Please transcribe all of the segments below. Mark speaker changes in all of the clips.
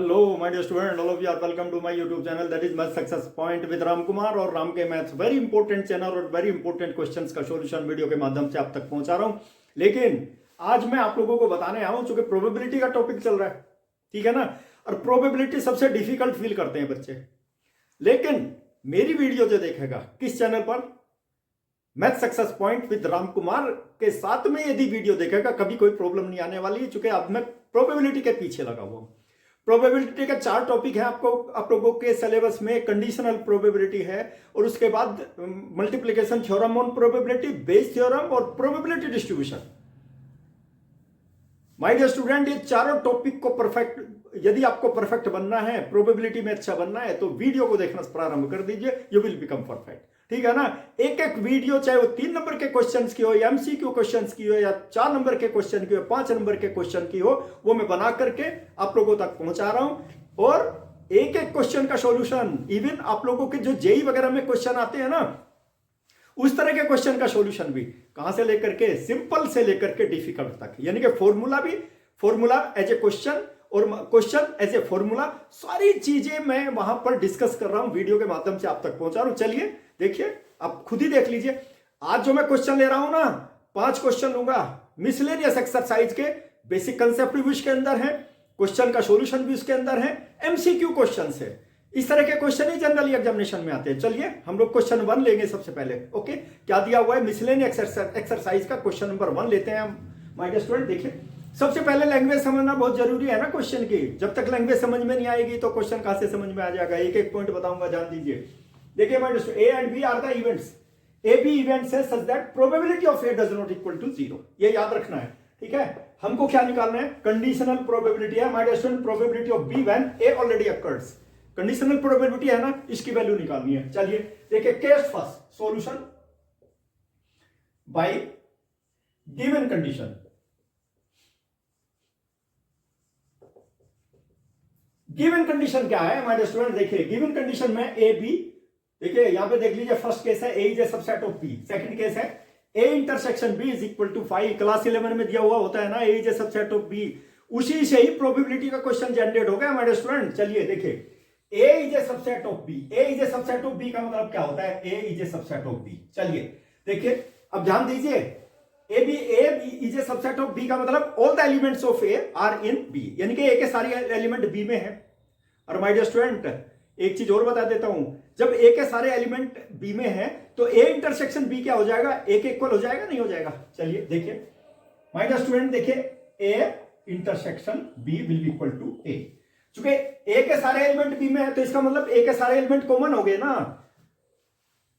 Speaker 1: Hello my dear student, all of you are welcome to my YouTube channel that is math success point with Ram Kumar. और राम के maths very important channel और very important questions का solution video के माध्यम से आप तक पहुंचा रहा हूं। लेकिन आज मैं आप लोगों को बताने आया हूं, चूंकि प्रोबेबिलिटी का टॉपिक चल रहा है, ठीक है ना। और प्रोबेबिलिटी सबसे डिफिकल्ट फील करते हैं बच्चे, लेकिन मेरी वीडियो जो देखेगा किस चैनल पर, math success point with Ram Kumar के साथ में यदि वीडियो देखेगा, कभी कोई प्रॉब्लम नहीं आने वाली है। चूंकि अब मैं प्रोबेबिलिटी के पीछे लगा हुआ हूं। प्रोबेबिलिटी का 4 टॉपिक है आप लोगों के सिलेबस में। कंडीशनल प्रोबेबिलिटी है, और उसके बाद multiplication theorem on probability, Bayes theorem और probability distribution. My dear student, ये चारों टॉपिक को परफेक्ट, यदि आपको परफेक्ट बनना है, प्रोबेबिलिटी में अच्छा बनना है, तो वीडियो को देखना प्रारंभ कर दीजिए। यू विल बिकम परफेक्ट, ठीक है ना। एक एक वीडियो, चाहे वो 3 नंबर के क्वेश्चंस की हो, या एमसीक्यू क्वेश्चंस की हो, या 4 नंबर के क्वेश्चन की हो, 5 नंबर के क्वेश्चन की हो, वो मैं बना करके आप लोगों तक पहुंचा रहा हूं। और एक एक क्वेश्चन का सॉल्यूशन, इवन आप लोगों के जो जेई वगैरह में क्वेश्चन आते हैं ना, उस तरह के क्वेश्चन का सॉल्यूशन भी, कहां से लेकर के, सिंपल से लेकर के डिफिकल्ट तक, यानी कि फॉर्मूला एज ए क्वेश्चन और क्वेश्चन एज ए फॉर्मूला, सारी चीजें मैं वहां पर डिस्कस कर रहा हूं, वीडियो के माध्यम से आप तक पहुंचा रहा हूं। चलिए देखिए, आप खुद ही देख लीजिए। आज जो मैं क्वेश्चन ले रहा हूं ना, 5 क्वेश्चन लूंगा, मिसलेनियस एक्सरसाइज के, बेसिक कंसेप्ट भी उसके अंदर है, क्वेश्चन का सॉल्यूशन भी उसके अंदर है, एमसीक्यू क्वेश्चन है। इस तरह के क्वेश्चन ही जनरली एग्जामिनेशन में आते हैं। चलिए हम लोग क्वेश्चन 1 लेंगे सबसे पहले। ओके, क्या दिया हुआ है, मिसलेनियस एक्सरसाइज का क्वेश्चन नंबर 1 लेते हैं हम। माय डियर स्टूडेंट, देखिए, सबसे पहले लैंग्वेज समझना बहुत जरूरी है ना क्वेश्चन की। जब तक लैंग्वेज समझ में नहीं आएगी तो क्वेश्चन कहां से समझ में आ जाएगा। एक एक पॉइंट बताऊंगा, ध्यान दीजिए। देखिए my dear, A and B are the events, A B events है such that probability of A does not equal to 0। ये याद रखना है, ठीक है। हमको क्या निकालना है, कंडीशनल प्रोबेबिलिटी है my dear student, probability of B when A already occurs. Conditional probability है ना, इसकी वैल्यू निकालनी है। चलिए देखिए, case first, solution by given condition. Given condition क्या है हमारे स्टूडेंट, देखिए गिवन कंडीशन में ए बी, देखिए यहां पे देख लीजिए, फर्स्ट केस है A is a subset of B, second case है A intersection B is equal to 5। Class 11 में दिया हुआ होता है ना, A is a subset of B, उसी से ही प्रोबेबिलिटी का क्वेश्चन जनरेट हो गया हमारे स्टूडेंट। चलिए देखिए, A is a subset of B, A is a subset of B का मतलब क्या होता है, A is a subset of B. चलिए देखिए, अब ध्यान दीजिए, A B is a subset of B का मतलब all the elements of A are in B, यानी कि ए के सारे एलिमेंट बी में है। और माय डियर स्टूडेंट, एक चीज और बता देता हूं, जब ए के सारे एलिमेंट बी में है तो ए इंटरसेक्शन बी क्या हो जाएगा, ए के इक्वल हो जाएगा, नहीं हो जाएगा। चलिए देखिए माय डियर स्टूडेंट, देखिए A intersection B will be equal to A. चूंकि ए के सारे एलिमेंट बी में है तो इसका मतलब ए के सारे एलिमेंट कॉमन हो गए ना।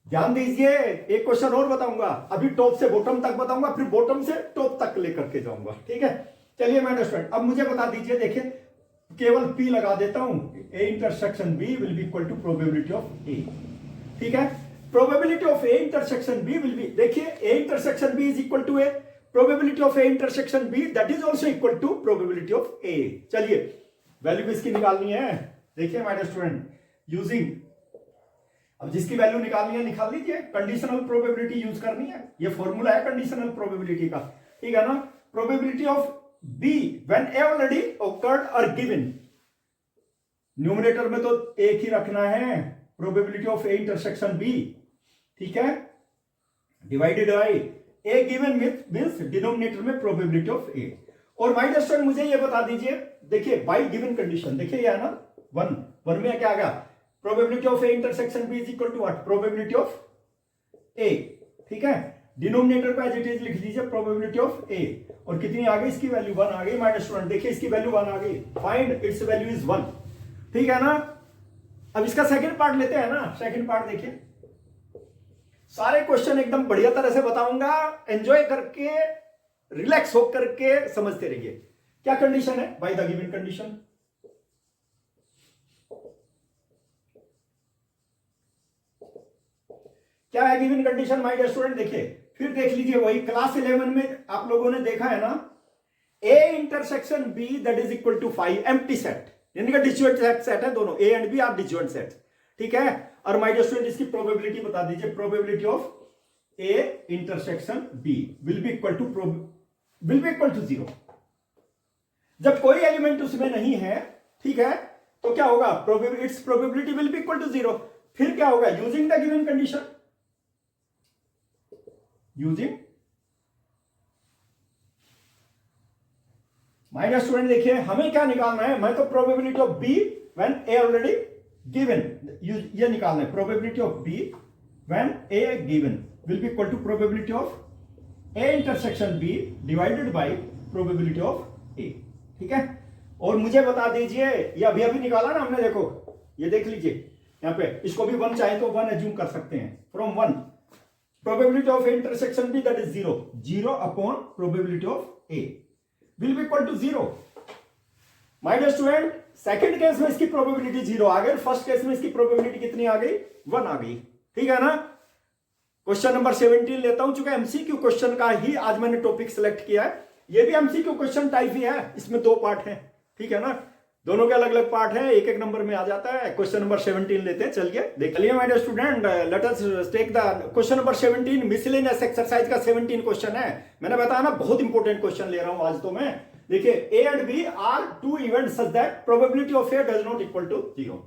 Speaker 1: ध्यान दीजिए, एक क्वेश्चन और बताऊंगा, अभी टॉप से बॉटम तक बताऊंगा, फिर बॉटम से टॉप तक लेकर के जाऊंगा, ठीक है। चलिए माय डियर स्टूडेंट, अब मुझे बता दीजिए, देखिए केवल P लगा देता हूं, A intersection B will be equal to probability of A, ठीक है। Probability of A intersection B will be, देखिए A intersection B is equal to A, probability of A intersection B that is also equal to probability of A। चलिए value इसकी निकालनी है। देखिए my dear student, using, अब जिसकी value निकालनी है निकाल लीजिए, कंडीशनल प्रोबेबिलिटी यूज करनी है। ये फॉर्मूला है कंडीशनल प्रोबेबिलिटी का, ठीक है ना। Probability of B when A already occurred or given, numerator में तो एक ही रखना है, probability of A intersection B, ठीक है, divided bye A given means denominator में प्रोबेबिलिटी ऑफ A। और माय डियर स्टूडेंट, मुझे ये बता दीजिए, देखिए बाय गिवन कंडीशन, देखिए ये है ना 1 में क्या आ गया, probability of A intersection B is equal to what, probability of A, ठीक है। डिनोमिनेटर पे एज इट इज लिख दीजिए प्रोबेबिलिटी ऑफ A, और कितनी आ गई, इसकी वैल्यू 1 आ गई। माय डियर स्टूडेंट, देखिए इसकी वैल्यू 1 आ गई, फाइंड इट्स वैल्यू इज 1, ठीक है ना। अब इसका सेकंड पार्ट लेते हैं ना। सेकंड पार्ट देखिए, सारे क्वेश्चन एकदम बढ़िया तरह से बताऊंगा, एंजॉय करके, रिलैक्स होकर के समझते रहिए। क्या कंडीशन है, बाय द गिवन कंडीशन, क्या है given condition my dear student. देखिए फिर देख लीजिए, वही क्लास 11 में आप लोगों ने देखा है ना, A intersection B that is equal to 5, empty set, यानी कि डिस्जॉइंट सेट है दोनों, A and B are disjoint set, ठीक है। और माय डियर स्टूडेंट, इसकी प्रोबेबिलिटी बता दीजिए, probability of A intersection B will be equal to 0। जब कोई एलिमेंट उसमें नहीं है, ठीक है, तो क्या होगा, it's probability will be equal to 0। फिर क्या होगा, using the given condition, using, my dear student देखिए हमें क्या निकालना है, मैं तो probability of B when A already given, ये निकालना है, probability of B when A given will be equal to probability of A intersection B divided by probability of A. ठीक है, और मुझे बता दीजिए, ये अभी अभी निकाला ना हमने, देखो ये देख लीजिए यहां पे, इसको भी 1 चाहे तो 1 एज्यूम कर सकते हैं, from 1 probability of A intersection B that is 0 upon probability of A will be equal to 0। My dear student second case में इसकी प्रोबेबिलिटी 0 आ गई, फर्स्ट केस में इसकी प्रोबेबिलिटी कितनी आ गई, 1 आ गई। ठीक है ना। क्वेश्चन नंबर 17 लेता हूं, चूंकि एमसीक्यू क्वेश्चन का ही आज मैंने टॉपिक सिलेक्ट किया है, ये भी एमसीक्यू क्वेश्चन टाइप ही है, इसमें 2 पार्ट है। ठीक है ना, दोनों के अलग अलग पार्ट है, एक एक नंबर में आ जाता है। क्वेश्चन नंबर 17 लेते हैं, चलिए देख लिया my dear student, let us take the question number 17, miscellaneous exercise का 17 क्वेश्चन है। मैंने बताया ना बहुत इंपॉर्टेंट क्वेश्चन ले रहा हूं आज तो मैं। देखिए A and B are 2 events such that probability of A does not equal to 0।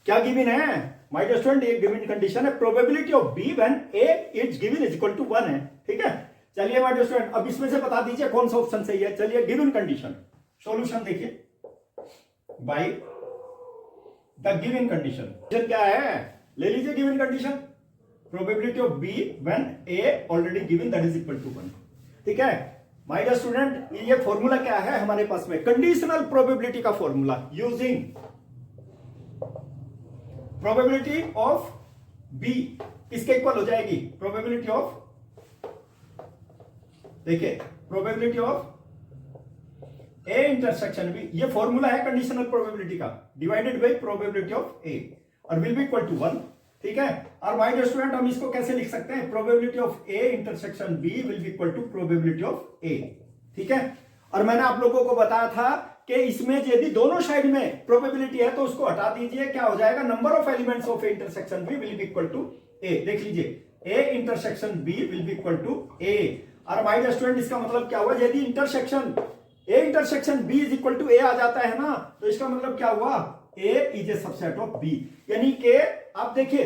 Speaker 1: क्या गिवन है माय डियर स्टूडेंट, ये गिवन कंडीशन है, probability of B when A is given is equal to 1 है। ठीक है, चलिए माय डियर स्टूडेंट अब इसमें से बता दीजिए कौन सा ऑप्शन सही है। चलिए गिवन कंडीशन, सॉल्यूशन देखिए बाय द गिवन कंडीशन क्या है, ले लीजिए given condition, probability of B when A already given that is equal to 1। ठीक है माय डियर स्टूडेंट, ये फॉर्मूला क्या है हमारे पास में, कंडीशनल प्रोबेबिलिटी का formula, using probability of B किसके इक्वल हो जाएगी, प्रोबेबिलिटी ऑफ, देखिए probability of A intersection B, ये फॉर्मूला है कंडीशनल प्रोबेबिलिटी का, divided by probability of A और विल बी इक्वल टू 1। ठीक है, और माय डियर स्टूडेंट हम इसको कैसे लिख सकते हैं, probability of A intersection B will be equal to probability of A. ठीक है, और मैंने आप लोगों को बताया था कि इसमें यदि दोनों साइड में प्रोबेबिलिटी है तो उसको हटा दीजिए, क्या हो जाएगा, number of elements of A intersection B will be equal to A. देख लीजिए A intersection B will be equal to A, और माय डियर स्टूडेंट इसका मतलब क्या हुआ, यदि intersection A intersection B is equal to A आ जाता है ना, तो इसका मतलब क्या हुआ, A is a subset of B, यानी कि आप देखिए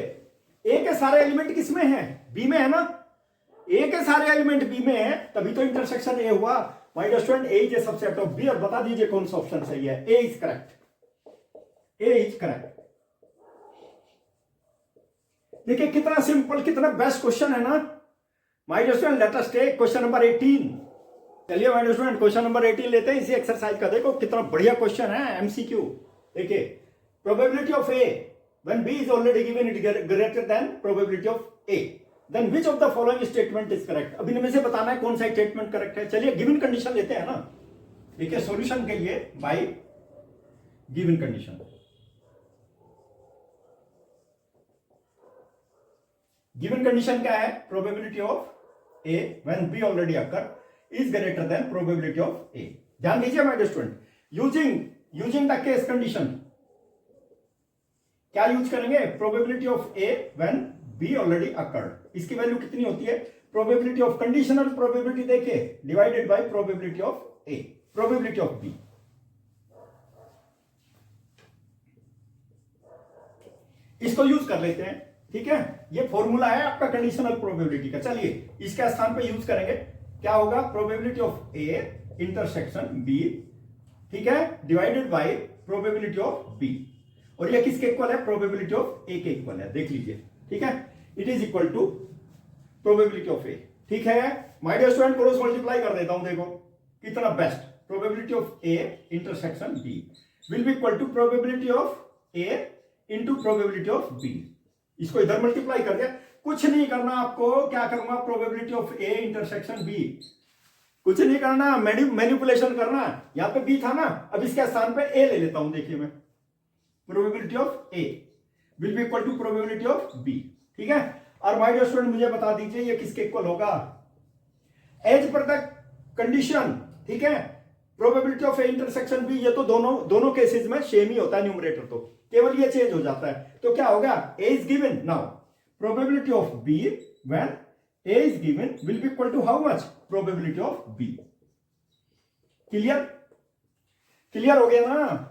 Speaker 1: ए के सारे एलिमेंट किसमें हैं, बी में है ना, ए के सारे एलिमेंट बी में है, तभी तो इंटरसेक्शन ए हुआ। My dear student A is a subset of B, और बता दीजिए कौन सा ऑप्शन सही है, A is correct, A is correct. देखिए कितना सिंपल, कितना बेस्ट क्वेश्चन है ना। My dear student let us take question number 18। चलिए my dear student question number 18 लेते हैं इसी एक्सरसाइज का। देखो कितना बढ़िया क्वेश्चन है, एमसीक्यू। देखिए probability of A when B is already given it greater than probability of A, then which of the following statement is correct. अब इनमें से बताना है कौन सा स्टेटमेंट करेक्ट है। चलिए गिवन कंडीशन लेते हैं ना। देखिए सॉल्यूशन के लिए by given condition, given condition क्या है, probability of A when B already occur is greater than probability of A. ध्यान दीजिए my dear student, using the case condition क्या यूज करेंगे, probability of A when B already occurred, इसकी value कितनी होती है, प्रोबेबिलिटी ऑफ कंडीशनल प्रोबेबिलिटी देखिए divided by probability of A, probability of B. इसको यूज कर लेते हैं। ठीक है, ये फॉर्मूला है आपका कंडीशनल प्रोबेबिलिटी का। चलिए इसके स्थान पे यूज करेंगे, क्या होगा, probability of A intersection B, ठीक है, divided by probability of B, और ये किसके इक्वल है, प्रोबेबिलिटी ऑफ ए के इक्वल है। देख लीजिए, ठीक है, it is equal to probability of A. ठीक है my dear student, cross multiply कर देता हूं, देखो कितना best, probability of A intersection B will be equal to probability of A into probability of B. इसको इधर मल्टीप्लाई कर दिया, कुछ नहीं करना आपको, क्या करूंगा, probability of A intersection B, कुछ नहीं करना, मैनिपुलेशन करना। यहां पे बी था ना, अब इसके स्थान पे ए ले लेता हूं। देखिए मैं probability of A will be equal to probability of B. ठीक है, और माय डियर स्टूडेंट मुझे बता दीजिए ये किसके इक्वल होगा, एज पर द कंडीशन। ठीक है, probability of A intersection B, ये तो दोनों केसेस में सेम ही होता है, न्यूमरेटर तो केवल ये चेंज हो जाता है। तो क्या होगा, A is given, now probability of B when A is given will be equal to how much, probability of B. Clear हो गया ना।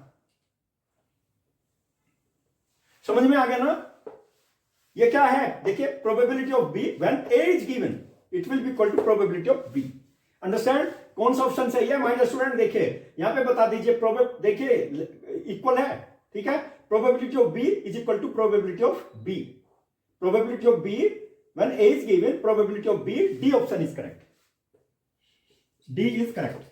Speaker 1: समझ में आ गया ना? ये क्या है? देखिए probability of B when A is given it will be equal to probability of B. Understand? कौन सा ऑप्शन सही है माय स्टूडेंट? देखिए यहां पे बता दीजिए, देखिए इक्वल है, ठीक है। Probability of B is equal to probability of B. Probability of B when A is given, probability of B, D option is correct, D is correct.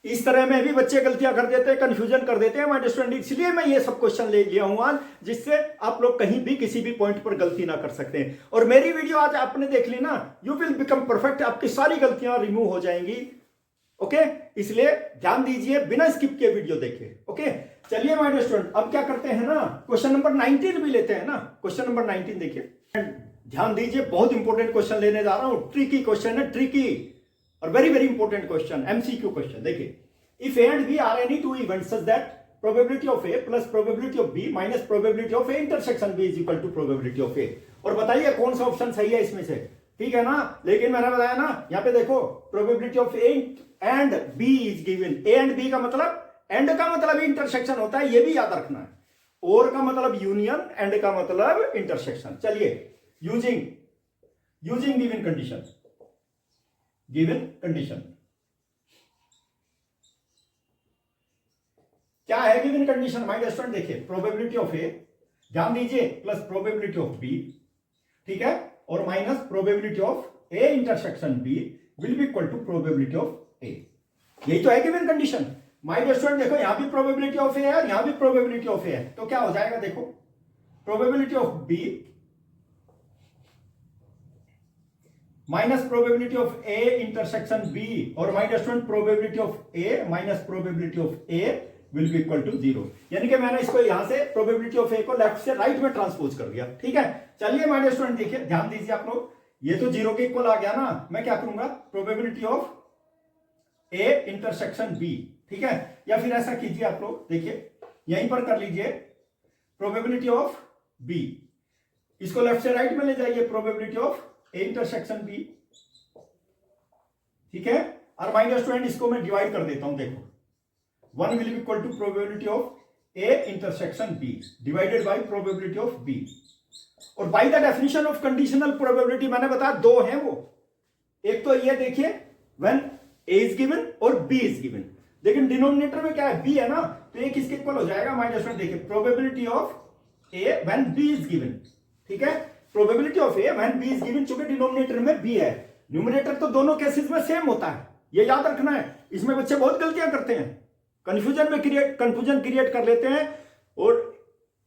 Speaker 1: इस तरह में भी बच्चे गलतियां कर देते हैं, कंफ्यूजन कर देते हैं माय स्टूडेंट, इसलिए मैं ये सब क्वेश्चन ले लिया हूं आज, जिससे आप लोग कहीं भी किसी भी पॉइंट पर गलती ना कर सकते हैं। और मेरी वीडियो आज आपने देख ली ना, यू विल बिकम परफेक्ट, आपकी सारी गलतियां रिमूव हो जाएंगी। ओके, इसलिए ध्यान दीजिए, बिना स्किप के वीडियो देखिए। ओके, चलिए माय स्टूडेंट अब क्या करते हैं ना, क्वेश्चन नंबर 19 भी लेते हैं ना। क्वेश्चन नंबर 19 देखिए, ध्यान दीजिए, बहुत इंपॉर्टेंट क्वेश्चन लेने जा रहा हूं, ट्रिकी क्वेश्चन है, ट्रिकी और very very important question, MCQ question. देखिए, if A and B are any two events such that probability of A plus probability of B minus probability of A intersection B is equal to probability of A. और बताइए कौन सा option सही है इसमें से, ठीक है ना? लेकिन मैंने बताया ना, यहां पे देखो probability of A and B is given, A and B का मतलब, एंड का मतलब इंटरसेक्शन होता है, ये भी याद रखना है। और का मतलब यूनियन, एंड का मतलब इंटरसेक्शन। चलिए, using given condition, given condition क्या है? गिवन कंडीशन माय स्टूडेंट देखिए, प्रोबेबिलिटी ऑफ ए, ध्यान दीजिए, प्लस प्रोबेबिलिटी ऑफ बी, ठीक है, और minus probability of A intersection B will be equal to probability of A. यही तो है गिवन कंडीशन माय स्टूडेंट। देखो यहां भी प्रोबेबिलिटी ऑफ ए है और यहां भी प्रोबेबिलिटी ऑफ ए है, तो क्या हो जाएगा? देखो, probability of B minus probability of A intersection B, और my student probability of A minus probability of A will be equal to 0। यानी कि मैंने इसको यहां से प्रोबेबिलिटी ऑफ ए को लेफ्ट से राइट में ट्रांसपोज कर दिया, ठीक है। चलिए माय स्टूडेंट देखिए, ध्यान दीजिए आप लोग, ये तो 0 के इक्वल आ गया ना, मैं क्या करूंगा? Probability of A intersection B, ठीक है, या फिर ऐसा कीजिए आप लोग, देखिए यहीं पर कर लीजिए प्रोबेबिलिटी ऑफ बी, इसको लेफ्ट से राइट में ले जाइए, probability of A intersection B, ठीक है। और माय स्टूडेंट इसको मैं डिवाइड कर देता हूं, देखो 1 will be equal to probability of A intersection B divided by probability of B। और by the definition of conditional probability मैंने बताया दो हैं वो, एक तो ये देखिए when A is given और B is given, लेकिन डिनोमिनेटर में क्या है? B है ना, तो ये किसके इक्वल हो जाएगा माइनस वन? देखिए probability of A when B is given, ठीक है, probability of A when B is given, चूंकि डिनोमिनेटर में B है, न्यूमरेटर तो दोनों केसेस में सेम होता है, ये याद रखना है। इसमें बच्चे बहुत गलतियां करते हैं, कंफ्यूजन क्रिएट कर लेते हैं, और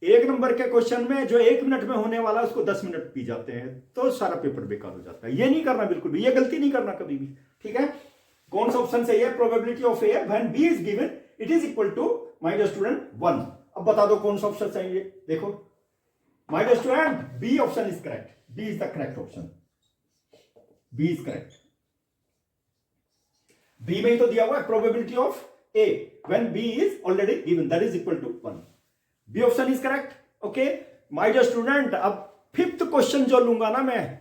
Speaker 1: एक नंबर के क्वेश्चन में जो 1 मिनट में होने वाला उसको 10 मिनट पी जाते हैं, तो सारा पेपर बेकार हो जाता है। ये नहीं करना बिल्कुल भी, ये गलती नहीं करना कभी भी, ठीक है। कौन सा ऑप्शन सही है? Probability of A when B is given it is equal to my student 1। अब बता दो कौन सा ऑप्शन सही है? देखो my student, B option is correct, B is the correct option, B is correct. B में ही तो दिया हुआ है probability of A when B is already given that is equal to 1। B option is correct. Okay my dear student, अब 5th question जो लूंगा ना मैं,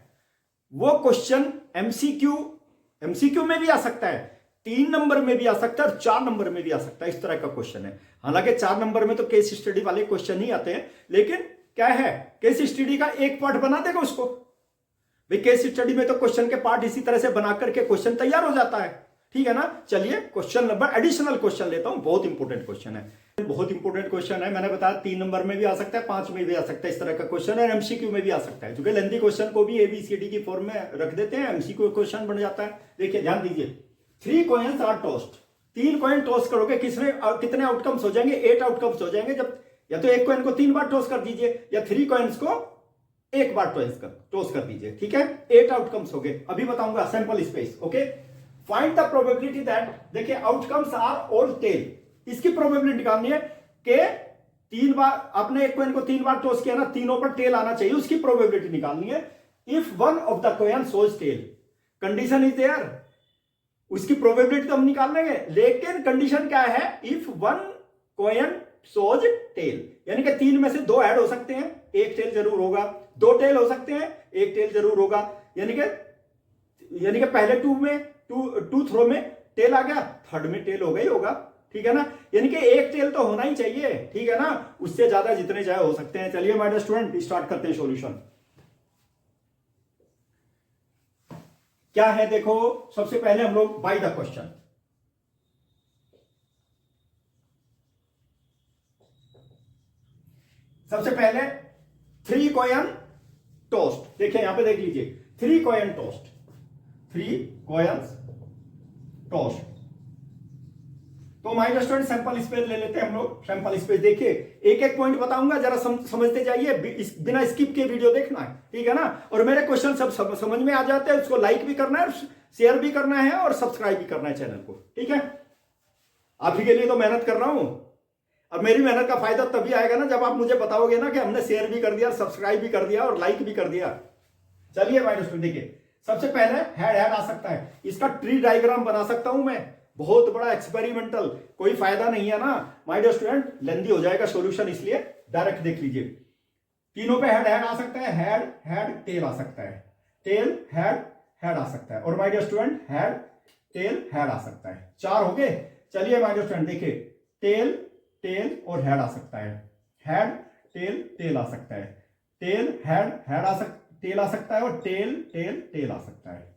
Speaker 1: वो क्वेश्चन एमसीक्यू में भी आ सकता है, 3 नंबर में भी आ सकता है और 4 नंबर में भी आ सकता है, इस तरह का क्वेश्चन है। हालांकि 4 नंबर में तो केस स्टडी वाले क्वेश्चन ही आते हैं, लेकिन क्या है, केस स्टडी का एक पार्ट बना देगा उसको भाई। केस स्टडी में तो क्वेश्चन के पार्ट इसी तरह से बना करके क्वेश्चन तैयार हो जाता है, ठीक है ना। चलिए क्वेश्चन नंबर एडिशनल क्वेश्चन लेता हूं, बहुत इंपॉर्टेंट क्वेश्चन है, बहुत इंपॉर्टेंट क्वेश्चन है। मैंने बताया 3 नंबर में भी आ सकता है, 5 में भी आ सकता है, इस तरह का क्वेश्चन है। एमसीक्यू में भी आ सकता है, क्योंकि लेंथी क्वेश्चन को भी ABCD की फॉर्म में रख देते हैं, एमसीक्यू क्वेश्चन बन जाता है। देखिए ध्यान दीजिए, 3 coins are tossed, 3 coin toss करोगे, कितने आउटकम्स हो जाएंगे? 8 आउटकम्स हो जाएंगे। जब या तो एक कॉइन को 3 बार टॉस कर दीजिए, या 3 कॉइन्स को 1 बार टॉस कर दीजिए, ठीक है। 8 आउटकम्स हो गए। अभी बताऊंगा sample space. Okay, find the probability that, देखिए आउटकम्स आर ऑल टेल, इसकी प्रोबेबिलिटी निकालनी है कि 3 बार आपने एक कॉइन को 3 बार टॉस किया ना, तीनों पर टेल आना चाहिए, उसकी प्रोबेबिलिटी निकालनी है। If one of the coin shows tail, condition is there, उसकी प्रोबेबिलिटी तो हम निकाल लेंगे, लेकिन कंडीशन क्या है? If one coin shows tail, यानी कि 3 में से 2 ऐड हो सकते हैं, 1 टेल जरूर होगा, 2 टेल हो सकते हैं, 1 टेल जरूर होगा, यानी कि पहले 2 थ्रो में टेल आ गया, 3rd में टेल हो गई होगा, ठीक है ना, यानी कि एक टेल तो होना ही चाहिए, ठीक है ना, उससे ज्यादा जितने चाहे हो सकते हैं। चलिए माय डियर स्टूडेंट स्टार्ट करते हैं सॉल्यूशन। क्या है देखो, सबसे पहले हम लोग बाय द क्वेश्चन, सबसे पहले 3 कॉइन टोस्ट, देखिए यहां पे देख लीजिए 3 कॉइन टोस्ट, 3 कॉइन्स टोस्ट। तो my dear student sample space ले लेते हैं हम लोग। सैंपल स्पेस देखिए, एक एक पॉइंट बताऊंगा, जरा समझते जाइए, बिना स्किप के वीडियो देखना है, ठीक है ना। और मेरे क्वेश्चन सब समझ में आ जाते हैं, उसको लाइक भी करना है, शेयर भी करना है और सब्सक्राइब भी करना है चैनल को, ठीक है। आप ही के लिए तो मेहनत कर रहा हूं। अब मेरी मेहनत का फायदा तभी आएगा ना जब आप मुझे बताओगे ना कि हमने शेयर भी कर दिया, सब्सक्राइब भी कर दिया और लाइक भी कर दिया। चलिए माय डियर स्टूडेंट देखिए, सबसे पहले हेड आ सकता है, इसका ट्री डायग्राम बना सकता हूं मैं, बहुत बड़ा एक्सपेरिमेंटल, कोई फायदा नहीं है ना माय डियर स्टूडेंट, लेंदी हो जाएगा सॉल्यूशन, इसलिए डायरेक्ट देख लीजिए। तीनों पे हेड आ सकता है, हेड हेड टेल आ सकता है, टेल हेड हेड आ सकता है, और my dear student head tail head आ सकता है। 4 हो गए। चलिए माय डियर स्टूडेंट देखिए, टेल टेल और हेड आ सकता है, हेड टेल टेल आ सकता है, टेल हेड हेड आ सकता, टेल आ सकता है, और टेल टेल टेल आ सकता है।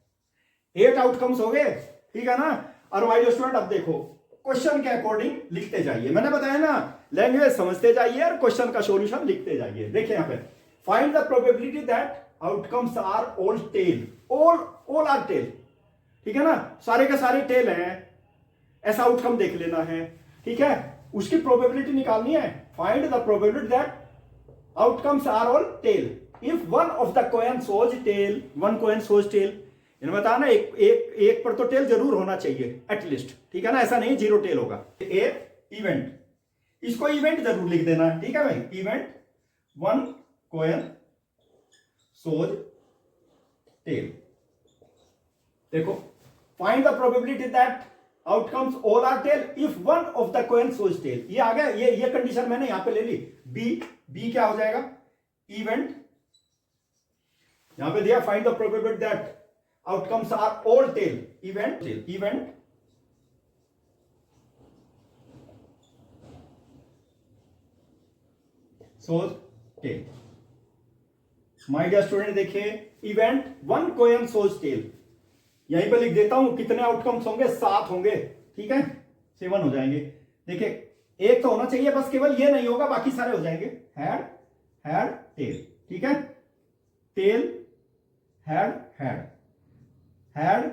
Speaker 1: 8 आउटकम्स हो गए, ठीक है ना। और माय डियर स्टूडेंट अब देखो, क्वेश्चन के अकॉर्डिंग लिखते जाइए, मैंने बताया ना, लैंग्वेज समझते जाइए और क्वेश्चन का सॉल्यूशन लिखते जाइए। देखिए यहां पे, find the probability that outcomes are all tail, all are tail, ठीक है ना, सारे के सारे टेल हैं, ऐसा आउटकम देख लेना है, ठीक है। उसकी प्रोबेबिलिटी निकालनी है, find the probability that outcomes are all tail if one of the coin shows tail, one coin shows tail, इन्हें बताया ना, एक पर तो टेल जरूर होना चाहिए एटलीस्ट, ठीक है ना, ऐसा नहीं जीरो टेल होगा। ए इवेंट, इसको इवेंट जरूर लिख देना, ठीक है भाई, event one coin shows tail. देखो, find the probability that outcomes all are tail if one of the coin shows tail, ये आ गया, ये कंडीशन मैंने यहां पे ले ली। बी क्या हो जाएगा, इवेंट, यहां पे दिया find the probability that outcomes are all tail, event shows tail. My dear student देखिए, event one coin shows tail, यहीं पे लिख देता हूं, कितने आउटकम्स होंगे, 7 होंगे, ठीक है, 7 हो जाएंगे। देखिए एक तो होना चाहिए बस, केवल ये नहीं होगा, बाकी सारे हो जाएंगे, हेड हेड टेल, ठीक है, tail head head head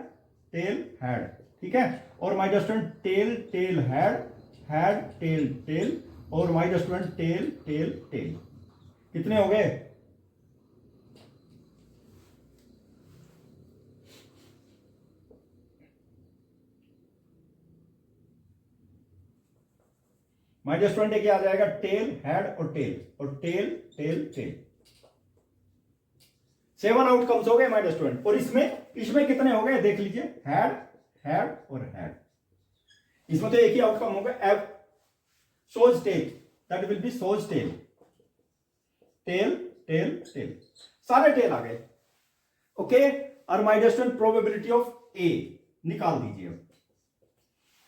Speaker 1: tail head, ठीक है। और my dear student tail tail head head tail tail, और my dear student tail tail tail, कितने हो गए, माय डियर स्टूडेंट क्या आ जाएगा, टेल हेड और टेल, और टेल टेल टेल, 7 आउटकम्स हो गए माय डियर स्टूडेंट। और इसमें कितने हो गए देख लीजिए, हेड हेड और हेड, इसमें तो एक ही आउटकम होगा, F shows tail, that will be shows tail, tail tail tail, सारे टेल आ गए, ओके। और my dear student probability of A निकाल दीजिए,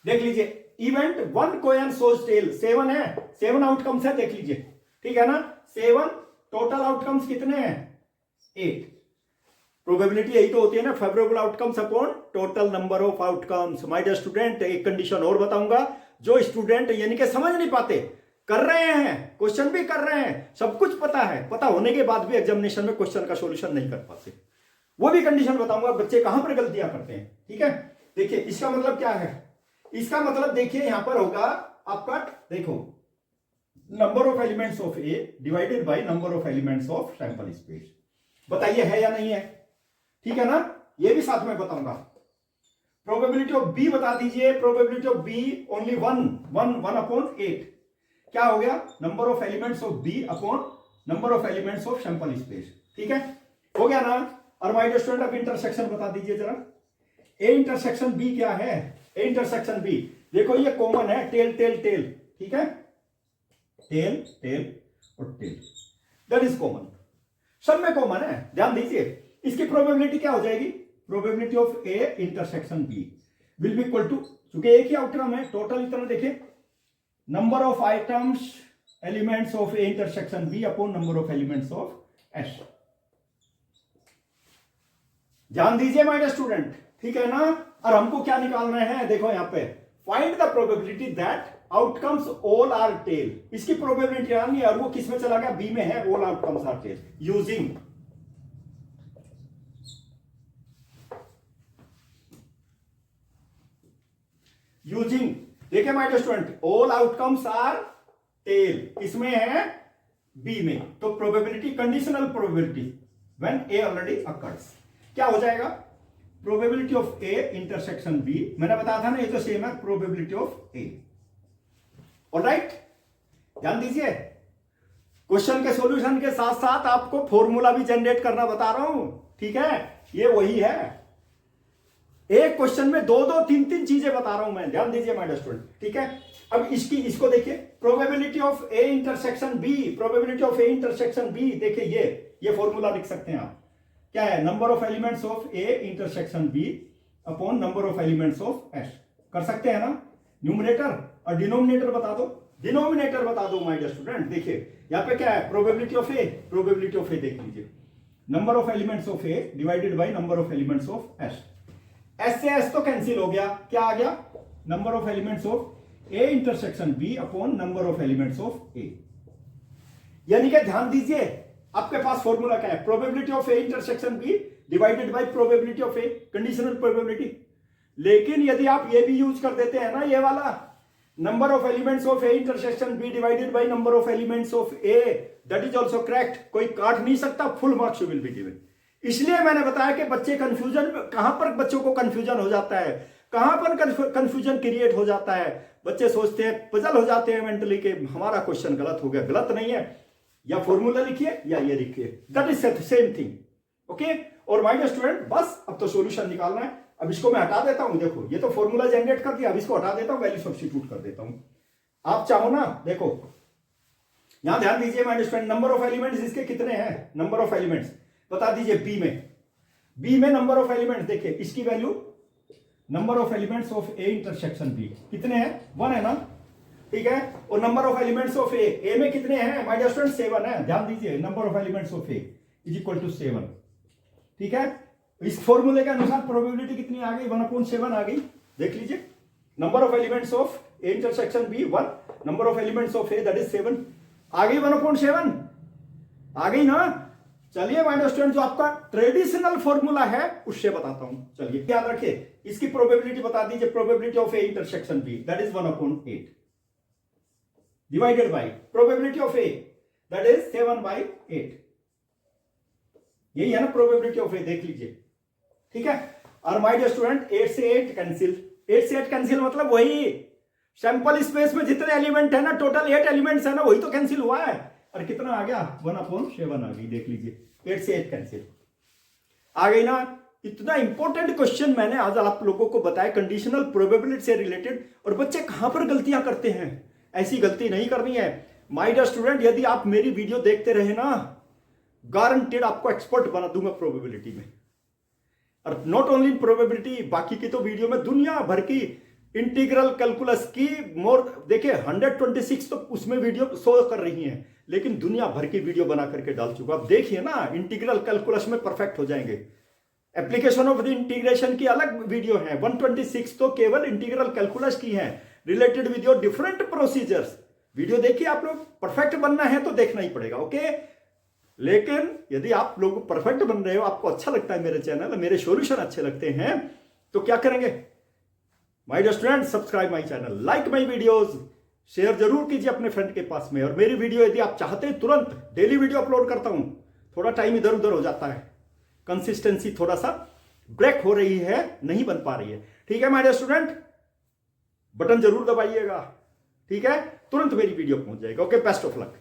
Speaker 1: देख लीजिए, event one coin shows tail, 7 है, 7 आउटकम्स है, देख लीजिए, ठीक है ना, 7, टोटल आउटकम्स कितने हैं, 8। प्रोबेबिलिटी यही तो होती है ना, favourable outcomes upon total number of outcomes. My dear student एक कंडीशन और बताऊंगा, जो स्टूडेंट यानी कि समझ नहीं पाते, कर रहे हैं, क्वेश्चन भी कर रहे हैं, सब कुछ पता है, पता होने के बाद भी एग्जामिनेशन में क्वेश्चन का सॉल्यूशन नहीं कर पाते, वो भी कंडीशन बताऊंगा, बच्चे कहां पर गलतियां करते हैं, ठीक है। देखिए इसका मतलब क्या है, इसका मतलब देखिए यहां पर होगा आपका, देखो, number of elements of A divided by number of elements of sample space, बताइए है या नहीं है, ठीक है ना, ये भी साथ में बताऊंगा। प्रोबेबिलिटी ऑफ बी बता दीजिए, probability of B only 1 upon 8, क्या हो गया, number of elements of B upon number of elements of sample space, ठीक है, हो गया ना। और माय डियर स्टूडेंट अब इंटरसेक्शन बता दीजिए जरा, ए इंटरसेक्शन बी क्या है, ए इंटरसेक्शन बी, देखो ये कॉमन है, टेल टेल टेल, ठीक है, टेल टेल और टेल, दैट इज कॉमन, सब में कॉमन है, ध्यान दीजिए। इसकी प्रोबेबिलिटी क्या हो जाएगी, probability of A intersection B, will be equal to, चूंकि एक ही आउटकम है, टोटल इतना देखिए, number of items elements of A intersection B upon number of elements of S. ध्यान दीजिए माय डियर स्टूडेंट, ठीक है ना। और हमको क्या निकालना है, देखो यहां पे, find the probability that outcomes all are tail. इसकी प्रोबेबिलिटी आनी है, और वो किस में चला गया, बी में है, all outcomes are tail, using देखिए my dear student, all outcomes are tail इसमें है, बी में, तो probability, conditional probability when A already occurs, क्या हो जाएगा, probability of A intersection B, मैंने बताया था ना, ये तो सेम है, प्रोबेबिलिटी ऑफ ए। ऑलराइट, ध्यान दीजिए, क्वेश्चन के सॉल्यूशन के साथ साथ आपको फॉर्मूला भी जनरेट करना बता रहा हूं, ठीक है, ये वही है, एक क्वेश्चन में दो दो तीन तीन चीजें बता रहा हूं मैं, ध्यान दीजिए माय डियर स्टूडेंट, ठीक है। अब इसको देखिए, probability of A intersection B, probability of A intersection B, देखिए ये फॉर्मूला लिख सकते हैं आप, क्या है, number of elements of A intersection B upon number of elements of S, कर सकते हैं ना, न्यूमरेटर और डिनोमिनेटर बता दो, डिनोमिनेटर बता दो माय डियर स्टूडेंट। देखिए यहां पे क्या है, probability of A, probability of A देख लीजिए, number of elements of A divided by number of elements of S, S से एस तो कैंसिल हो गया, क्या आ गया, number of elements of A intersection B upon number of elements of A. यानी कि ध्यान दीजिए, आपके पास फॉर्मूला क्या है, probability of A intersection B divided by probability of A, conditional probability. लेकिन यदि आप ये भी यूज कर देते हैं ना, ये वाला, number of elements of A intersection B divided by number of elements of A, that is also correct, कोई काट नहीं सकता, full marks will be given. इसलिए मैंने बताया कि बच्चे कंफ्यूजन, कहां पर बच्चों को कंफ्यूजन हो जाता है, कहां पर कंफ्यूजन क्रिएट हो जाता है, बच्चे सोचते हैं, पजल हो जाते हैं मेंटली कि हमारा क्वेश्चन गलत हो गया, गलत नहीं है, या फॉर्मूला लिखिए या ये लिखिए, that is same thing, okay. और माय डियर स्टूडेंट, बस अब तो सॉल्यूशन निकालना है। अब इसको मैं हटा देता हूं, देखो ये तो फॉर्मूला जनरेट कर दिया, अब इसको हटा देता हूं, वैल्यू सब्स्टिट्यूट कर देता हूं। आप चाहो ना, देखो यहां ध्यान दीजिए my dear student, number of elements इसके कितने हैं, नंबर ऑफ एलिमेंट्स बता दीजिए, बी में नंबर ऑफ एलिमेंट्स, देखिए इसकी value, number of elements of A intersection B कितने हैं, 1 है ना, ठीक है। और number of elements of A में कितने हैं माय डियर स्टूडेंट, 7 है, ध्यान दीजिए, number of elements of A is equal to 7, ठीक है। इस फॉर्मूले के अनुसार प्रोबेबिलिटी कितनी आ गई, 1/7 आ गई, देख लीजिए, number of elements of A intersection B 1, number of elements of A that is 7, आ गई 1/7, आ गई ना। चलिए माय डियर स्टूडेंट, जो आपका ट्रेडिशनल फॉर्मूला है उससे बताता हूं, चलिए याद रखिए, इसकी प्रोबेबिलिटी बता दीजिए, probability of A intersection B that is 1/8 divided by probability of A that is 7/8, यही है ना प्रोबेबिलिटी ऑफ ए, देख लीजिए, ठीक है। और माय डियर स्टूडेंट, 8 से 8 कैंसिल, 8 से 8 कैंसिल मतलब वही सैंपल स्पेस में जितने एलिमेंट है ना, टोटल 8 एलिमेंट्स है ना, वही तो कैंसिल हुआ है, और कितना आ गया, 1/7 आ गई, देख लीजिए, 8 से 8 कैंसिल आ गई ना। इतना इंपॉर्टेंट क्वेश्चन मैंने आज आप लोगों को बताया, कंडीशनल प्रोबेबिलिटी से रिलेटेड। और बच्चे कहां पर गलतियां करते हैं, ऐसी गलती नहीं करनी है माय डियर स्टूडेंट। यदि आप मेरी वीडियो देखते रहे ना, गारंटेड आपको एक्सपर्ट बना दूंगा प्रोबेबिलिटी में, और नॉट ओनली प्रोबेबिलिटी, बाकी की तो वीडियो में दुनिया भर की इंटीग्रल कैलकुलस की देखिए 126 तो उसमें वीडियो शो कर रही हैं, लेकिन दुनिया भर की वीडियो बना करके डाल चुका। अब देखिए ना, इंटीग्रल कैलकुलस में परफेक्ट हो जाएंगे। एप्लीकेशन ऑफ द इंटीग्रेशन की अलग वीडियो है, 126 तो केवल इंटीग्रल कैलकुलस की है, related with your different procedures. Video देखिए, आप लोग परफेक्ट बनना है तो देखना ही पड़ेगा, ओके। लेकिन यदि आप लोग परफेक्ट बन रहे हो, आपको अच्छा लगता है मेरे चैनल, मेरे सॉल्यूशन अच्छे लगते हैं, तो क्या करेंगे my dear student, subscribe my channel, like my videos, share जरूर कीजिए अपने फ्रेंड के पास में। और मेरी वीडियो यदि आप चाहते हैं, तुरंत डेली वीडियो अपलोड करता हूं, थोड़ा टाइम इधर उधर हो जाता है, कंसिस्टेंसी थोड़ा सा ब्रेक हो रही है, नहीं बन पा रही है, ठीक है माय डियर स्टूडेंट। बटन जरूर दबाइएगा, ठीक है, तुरंत मेरी वीडियो पहुंच जाएगा, ओके। Best of luck.